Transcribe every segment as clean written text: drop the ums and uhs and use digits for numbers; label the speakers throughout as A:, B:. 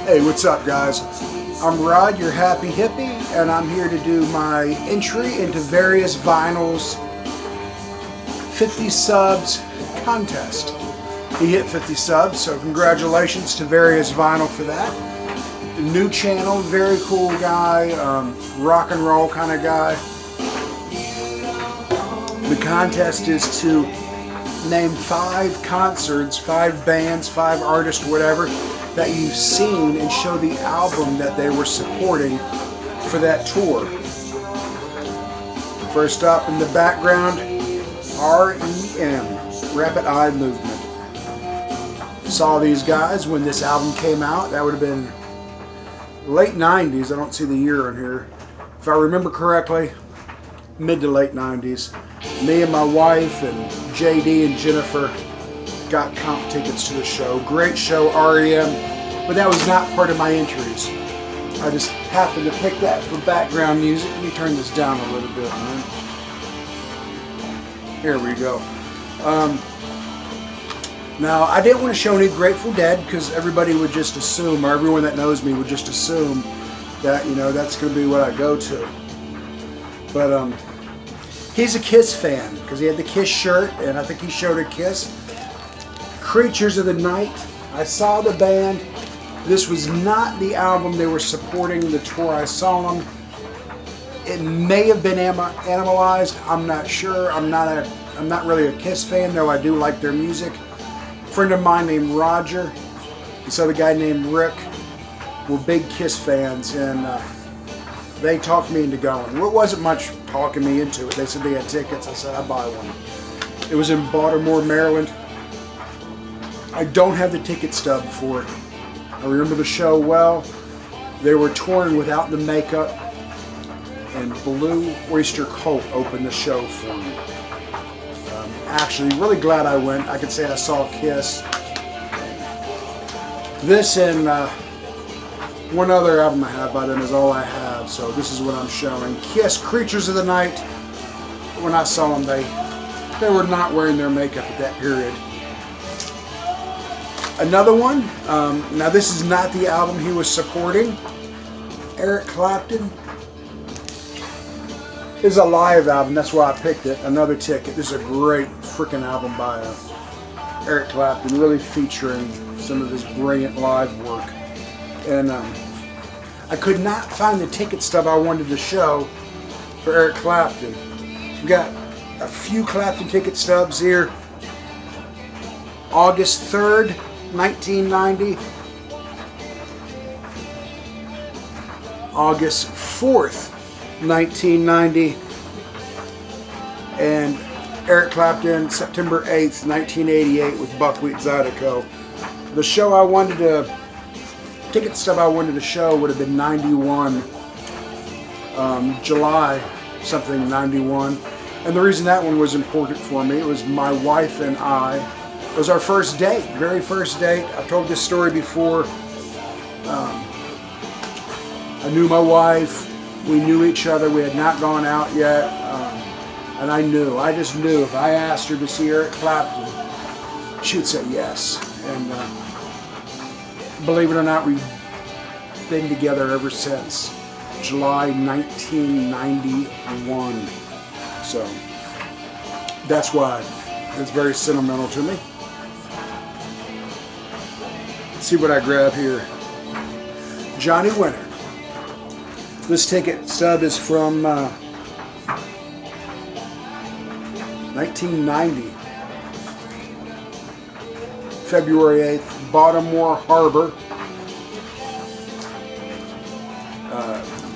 A: Hey, what's up, guys? I'm Rod, your happy hippie, and I'm here to do my entry into Various Vinyl's 50 subs contest. He hit 50 subs, so congratulations to Various Vinyl for that. New channel, very cool guy, rock and roll kind of guy. The contest is to name 5 concerts, 5 bands, 5 artists, whatever, that you've seen and show the album that they were supporting for that tour. First up in the background, REM, Rapid Eye Movement. Saw these guys when this album came out. That would have been late 90s. I don't see the year on here. If I remember correctly, mid to late 90s. Me and my wife and JD and Jennifer got comp tickets to the show. Great show, REM, but that was not part of my entries. I just happened to pick that for background music. Let me turn this down a little bit, man. Here we go. Now, I didn't want to show any Grateful Dead because everybody would just assume, or everyone that knows me would just assume that, you know, that's going to be what I go to. But he's a Kiss fan because he had the Kiss shirt, and I think he showed a Kiss. Creatures of the Night. I saw the band. This was not the album they were supporting the tour I saw them. It may have been Animalized. I'm not sure. I'm not really a Kiss fan, though I do like their music. A friend of mine named Roger, and so the guy named Rick were big Kiss fans, and they talked me into going. It wasn't much talking me into it. They said they had tickets. I said I'd buy one. It was in Baltimore, Maryland. I don't have the ticket stub for it. I remember the show well. They were touring without the makeup, and Blue Oyster Cult opened the show for me. Actually, really glad I went. I could say I saw Kiss. This and one other album I have by them is all I have, so this is what I'm showing. Kiss, Creatures of the Night. When I saw them, they were not wearing their makeup at that period. Another one, now this is not the album he was supporting. Eric Clapton. This is a live album, that's why I picked it. Another ticket. This is a great freaking album by Eric Clapton, really featuring some of his brilliant live work. And I could not find the ticket stub I wanted to show for Eric Clapton. We got a few Clapton ticket stubs here. August 3rd, 1990. August 4th, 1990. And Eric Clapton, September 8th, 1988 with Buckwheat Zydeco. The show I wanted to, ticket stub I wanted to show would have been 91, July something 91. And the reason that one was important for me, it was my wife and I. It was our first date, very first date. I've told this story before. I knew my wife. We knew each other. We had not gone out yet. And I just knew if I asked her to see Eric Clapton, she would say yes. And believe it or not, we've been together ever since July 1991. So that's why it's very sentimental to me. Let's see what I grab here. Johnny Winter. This ticket stub is from 1990. February 8th, Baltimore Harbor.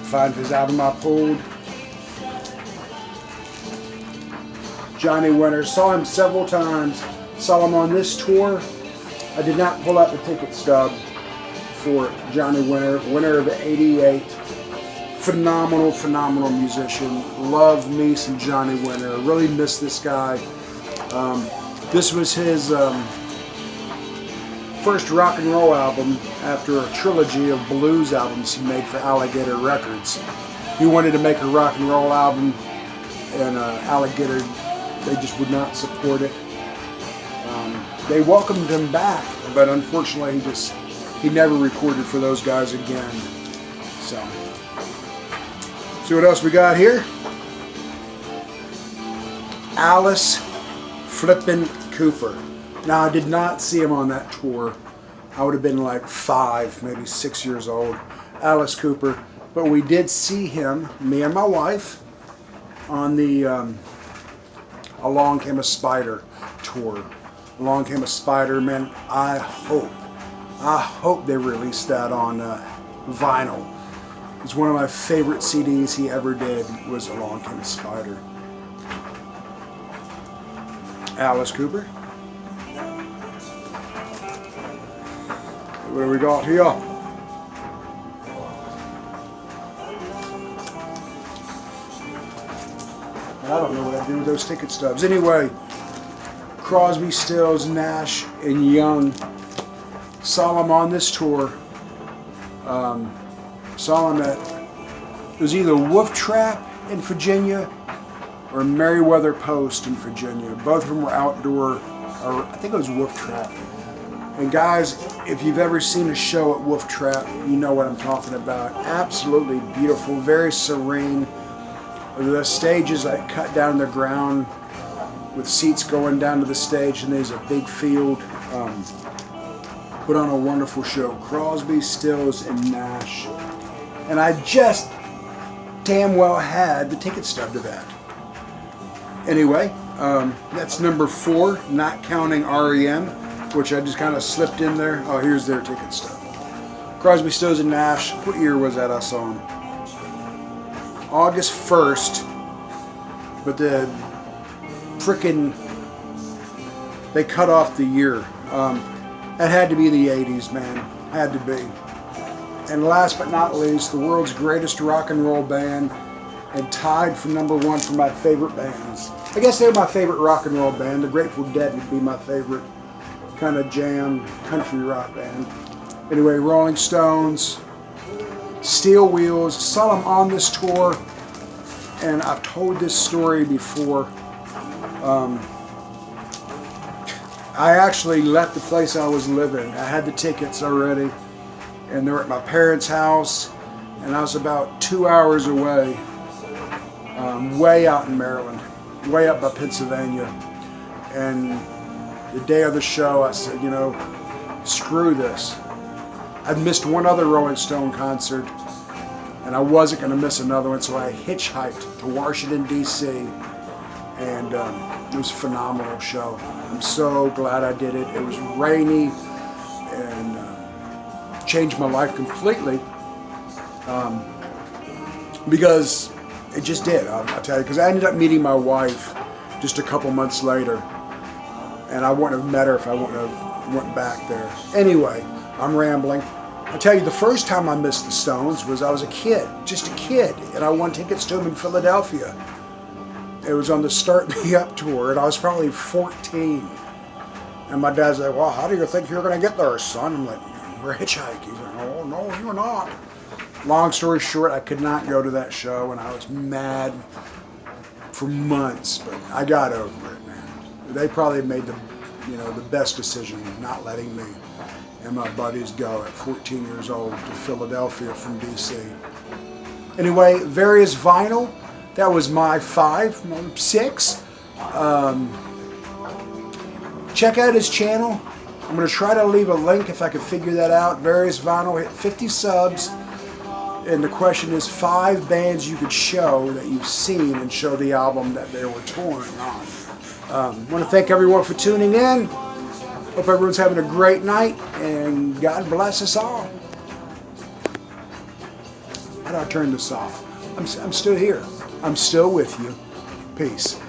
A: Find his album I pulled. Johnny Winter. Saw him several times. Saw him on this tour. I did not pull out the ticket stub for Johnny Winter. Winter of '88. Phenomenal, phenomenal musician. Love me some Johnny Winter. Really miss this guy. This was his first rock and roll album after a trilogy of blues albums he made for Alligator Records. He wanted to make a rock and roll album, and Alligator, they just would not support it. They welcomed him back, but unfortunately he just he never recorded for those guys again. So, see what else we got here? Alice Flippin' Cooper. Now, I did not see him on that tour. I would have been like 5, maybe 6 years old. Alice Cooper. But we did see him, me and my wife, on the Along Came a Spider tour. Along Came a Spider, man, I hope they released that on vinyl. It's one of my favorite CDs he ever did was Along Came a Spider. Alice Cooper. What do we got here? I don't know what I do with those ticket stubs. Anyway, Crosby, Stills, Nash, and Young. Saw them on this tour. Saw them at, it was either Wolf Trap in Virginia or Meriwether Post in Virginia. Both of them were outdoor, or I think it was Wolf Trap. And guys, if you've ever seen a show at Wolf Trap, you know what I'm talking about. Absolutely beautiful, very serene. The stage is like cut down to the ground with seats going down to the stage, and there's a big field. Put on a wonderful show. Crosby, Stills, and Nash. And I just damn well had the ticket stub to that. Anyway, that's number 4, not counting REM, which I just kind of slipped in there. Oh, here's their ticket stub. Crosby, Stills, and Nash. What year was that I saw them? August 1st. But the frickin', they cut off the year. That had to be the 80s, man. Had to be. And last but not least, the world's greatest rock and roll band, and tied for number 1 for my favorite bands. I guess they're my favorite rock and roll band. The Grateful Dead would be my favorite kind of jam country rock band. Anyway, Rolling Stones, Steel Wheels. Saw them on this tour, and I've told this story before. I actually left the place I was living. I had the tickets already, and they were at my parents' house, and I was about 2 hours away, way out in Maryland, way up by Pennsylvania. And the day of the show, I said, you know, screw this. I'd missed one other Rolling Stone concert, and I wasn't going to miss another one, so I hitchhiked to Washington, D.C., and it was a phenomenal show. I'm so glad I did it. It was rainy, and changed my life completely, because it just did, I'll tell you, because I ended up meeting my wife just a couple months later, and I wouldn't have met her if I wouldn't have went back there. Anyway, I'm rambling. I'll tell you, the first time I missed the Stones was I was a kid, just a kid, and I won tickets to them in Philadelphia. It was on the Start Me Up tour, and I was probably 14. And my dad's like, well, how do you think you're going to get there, son? I'm like, we're hitchhiking. He's like, oh, no, you're not. Long story short, I could not go to that show, and I was mad for months, but I got over it, man. They probably made the best decision not letting me and my buddies go at 14 years old to Philadelphia from D.C. Anyway, various vinyl. That was my 5, 6. Check out his channel. I'm going to try to leave a link if I can figure that out. Various vinyl, hit 50 subs. And the question is 5 bands you could show that you've seen and show the album that they were touring on. I want to thank everyone for tuning in. Hope everyone's having a great night, and God bless us all. How do I turn this off? I'm still here. I'm still with you. Peace.